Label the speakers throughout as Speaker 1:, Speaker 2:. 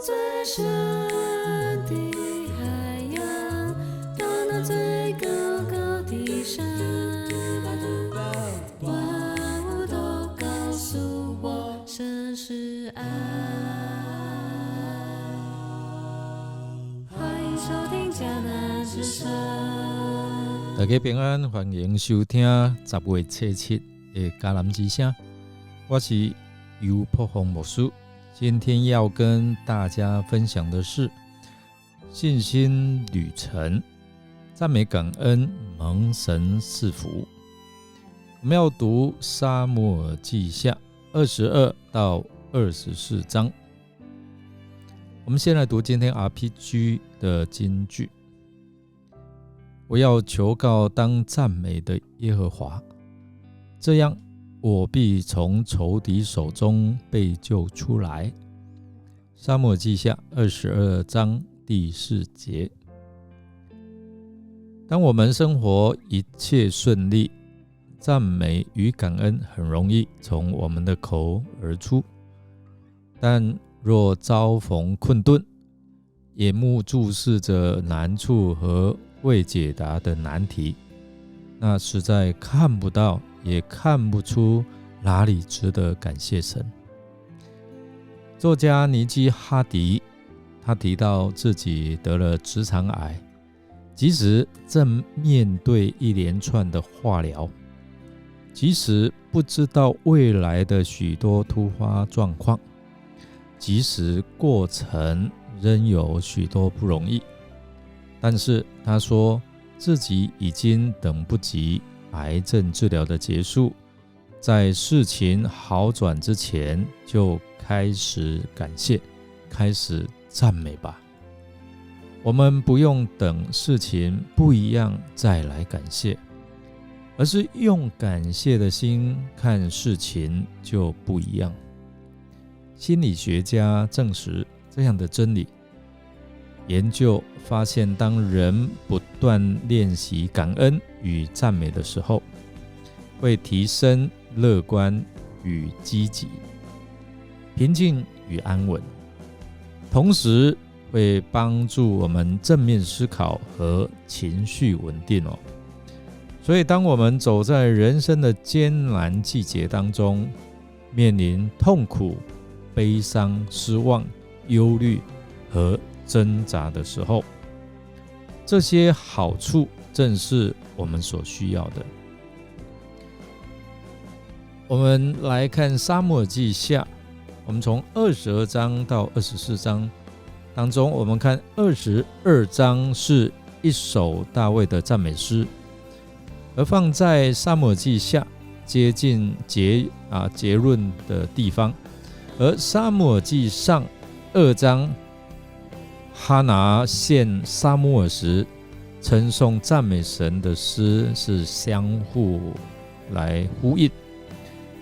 Speaker 1: 最深的海洋，到那最高高的山，万物都告诉我，神是爱。欢迎收听迦南之声。
Speaker 2: 大家平安，欢迎收听10月7日的迦南之声。我是尤柏宏牧师，今天要跟大家分享的是信心旅程，赞美感恩，蒙神赐福。我们要读撒母耳记下22到24章。我们先来读今天 RPG 的金句。我要求告当赞美的耶和华，这样我必从仇敌手中被救出来。撒母耳记下22章第4节。当我们生活一切顺利，赞美与感恩很容易从我们的口而出，但若遭逢困顿，眼目注视着难处和未解答的难题，那实在看不到也看不出哪里值得感谢神。作家尼基哈迪他提到自己得了直肠癌，即使正面对一连串的化疗，即使不知道未来的许多突发状况，即使过程仍有许多不容易，但是他说自己已经等不及癌症治疗的结束，在事情好转之前就开始感谢，开始赞美吧。我们不用等事情不一样再来感谢，而是用感谢的心看事情就不一样。心理学家证实这样的真理。研究发现，当人不断练习感恩与赞美的时候，会提升乐观与积极，平静与安稳，同时会帮助我们正面思考和情绪稳定。所以当我们走在人生的艰难季节当中，面临痛苦、悲伤、失望、忧虑和挣扎的时候，这些好处正是我们所需要的。我们来看撒母耳记下，我们从22章到24章当中，我们看22章是一首大卫的赞美诗，而放在撒母耳记下接近结论的地方，而撒母耳记上2章哈拿献撒母耳时称颂赞美神的诗是相互来呼应。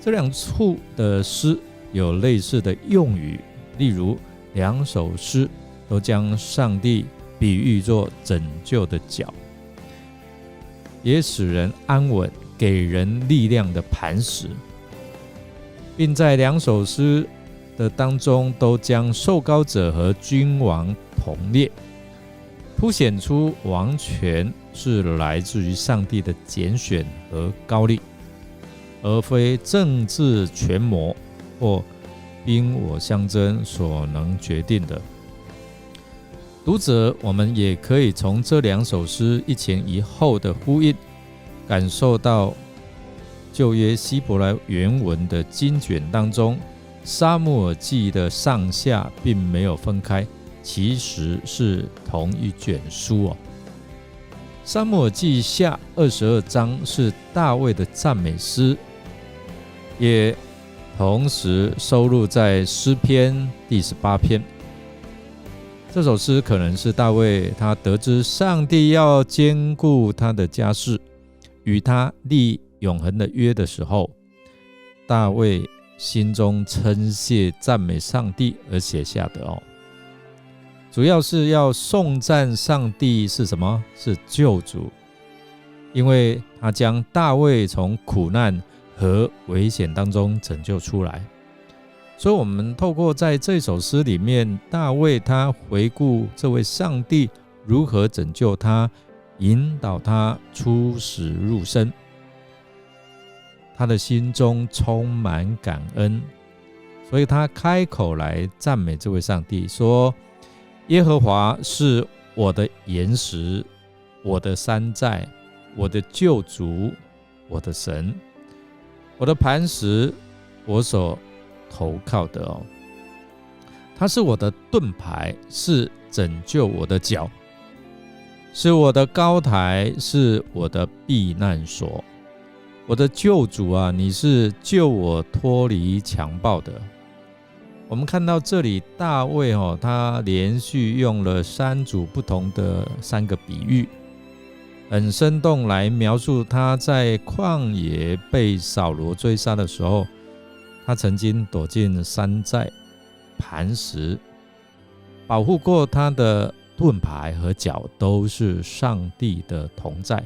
Speaker 2: 这两处的诗有类似的用语，例如两首诗都将上帝比喻作拯救的脚，也使人安稳，给人力量的磐石，并在两首诗的当中都将受膏者和君王同列，凸显出王权是来自于上帝的拣选和膏立，而非政治权谋或兵我相争所能决定的。读者我们也可以从这两首诗一前一后的呼应，感受到旧约希伯来原文的经卷当中，撒母耳记的上下并没有分开，其实是同一卷书。撒母耳记下22章是大卫的赞美诗，也同时收录在诗篇第18篇。这首诗可能是大卫他得知上帝要坚固他的家室，与他立永恒的约的时候，大卫心中称谢赞美上帝而写下的。主要是要颂赞上帝是什么？是救主，因为他将大卫从苦难和危险当中拯救出来，所以我们透过在这首诗里面，大卫他回顾这位上帝如何拯救他，引导他出死入生，他的心中充满感恩，所以他开口来赞美这位上帝，说耶和华是我的岩石，我的山寨，我的救主，我的神，我的磐石，我所投靠的哦。他是我的盾牌，是拯救我的脚，是我的高台，是我的避难所。我的救主啊，你是救我脱离强暴的。我们看到这里大卫他连续用了3组不同的3个比喻，很生动来描述他在旷野被扫罗追杀的时候，他曾经躲进山寨、磐石，保护过他的盾牌和脚都是上帝的同在。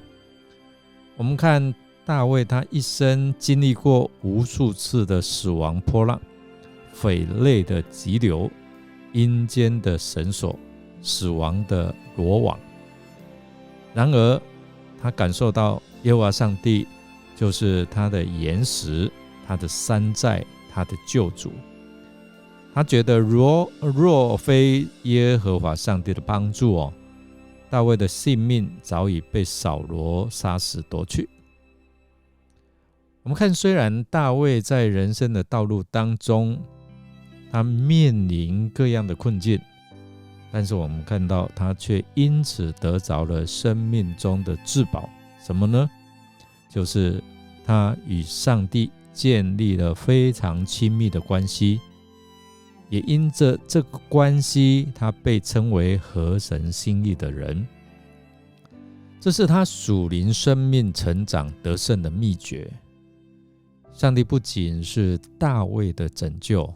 Speaker 2: 我们看大卫他一生经历过无数次的死亡波浪、匪类的急流、阴间的绳索、死亡的罗网，然而他感受到耶和华上帝就是他的岩石，他的山寨，他的救主。他觉得若非耶和华上帝的帮助大卫的性命早已被扫罗杀死夺去。我们看，虽然大卫在人生的道路当中，他面临各样的困境，但是我们看到他却因此得着了生命中的至宝。什么呢？就是他与上帝建立了非常亲密的关系，也因着这个关系，他被称为合神心意的人。这是他属灵生命成长得胜的秘诀。上帝不仅是大卫的拯救，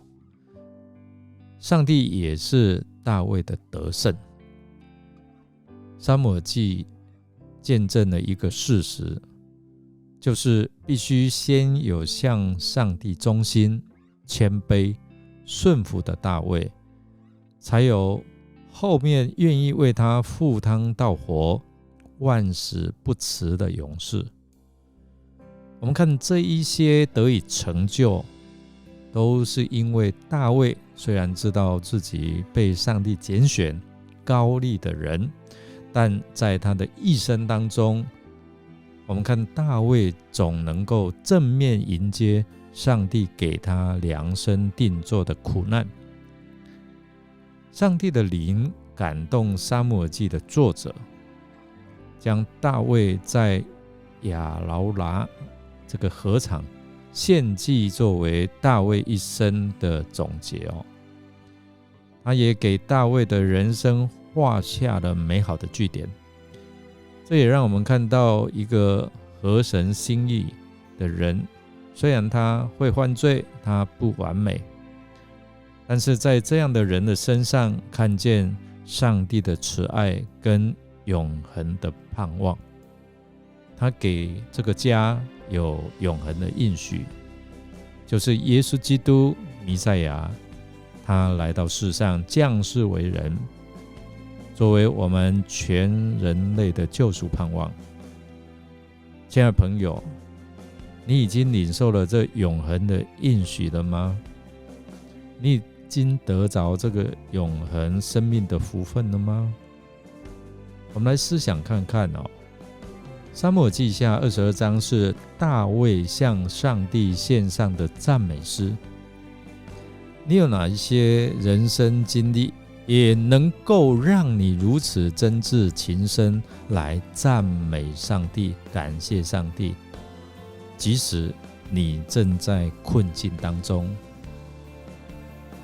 Speaker 2: 上帝也是大卫的得胜。撒母耳记见证了一个事实，就是必须先有向上帝忠心、谦卑、顺服的大卫，才有后面愿意为他赴汤蹈火、万死不辞的勇士。我们看这一些得以成就，都是因为大卫虽然知道自己被上帝拣选高立的人，但在他的一生当中，我们看大卫总能够正面迎接上帝给他量身定做的苦难。上帝的灵感动撒母耳记的作者，将大卫在亚劳拉这个禾场献祭作为大卫一生的总结他也给大卫的人生画下了美好的句点。这也让我们看到一个合神心意的人，虽然他会犯罪，他不完美，但是在这样的人的身上看见上帝的慈爱跟永恒的盼望。他给这个家有永恒的应许，就是耶稣基督弥赛亚，他来到世上降世为人，作为我们全人类的救赎盼望。亲爱的朋友，你已经领受了这永恒的应许了吗？你已经得着这个永恒生命的福分了吗？我们来思想看看撒母耳记下22章是大卫向上帝献上的赞美诗。你有哪一些人生经历也能够让你如此真挚情深来赞美上帝、感谢上帝，即使你正在困境当中？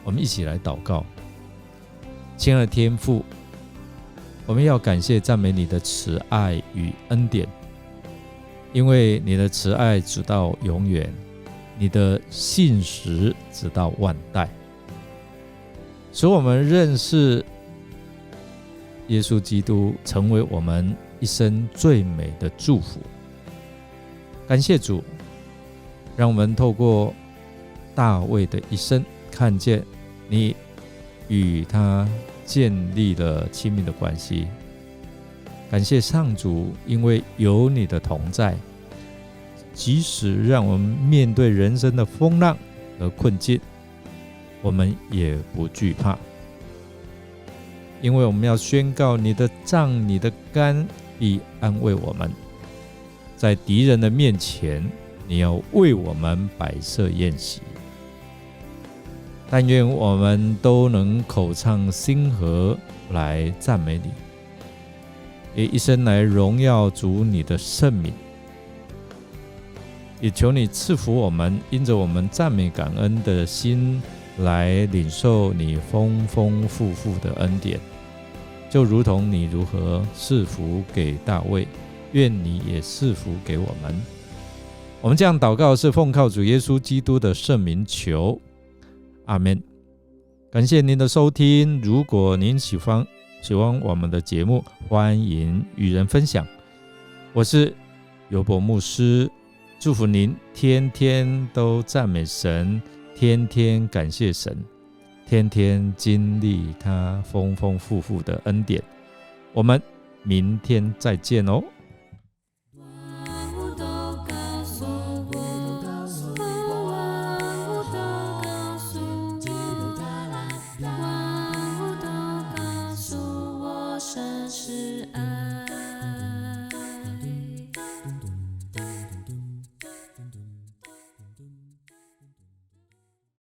Speaker 2: 我们一起来祷告。亲爱的天父，我们要感谢赞美你的慈爱与恩典，因为你的慈爱直到永远，你的信实直到万代，使我们认识耶稣基督，成为我们一生最美的祝福。感谢主，让我们透过大卫的一生看见你与他建立了亲密的关系。感谢上主，因为有你的同在，即使让我们面对人生的风浪和困境，我们也不惧怕，因为我们要宣告你的杖、你的竿必安慰我们。在敌人的面前，你要为我们摆设宴席。但愿我们都能口唱心和来赞美你，也一生来荣耀主你的圣名。也求你赐福我们，因着我们赞美感恩的心来领受你丰丰富富的恩典，就如同你如何赐福给大卫，愿你也赐福给我们。我们这样祷告是奉靠主耶稣基督的圣名求，阿们。感谢您的收听，如果您喜欢我们的节目，欢迎与人分享。我是尤伯牧师，祝福您天天都赞美神，天天感谢神，天天经历他丰丰富富的恩典。我们明天再见哦。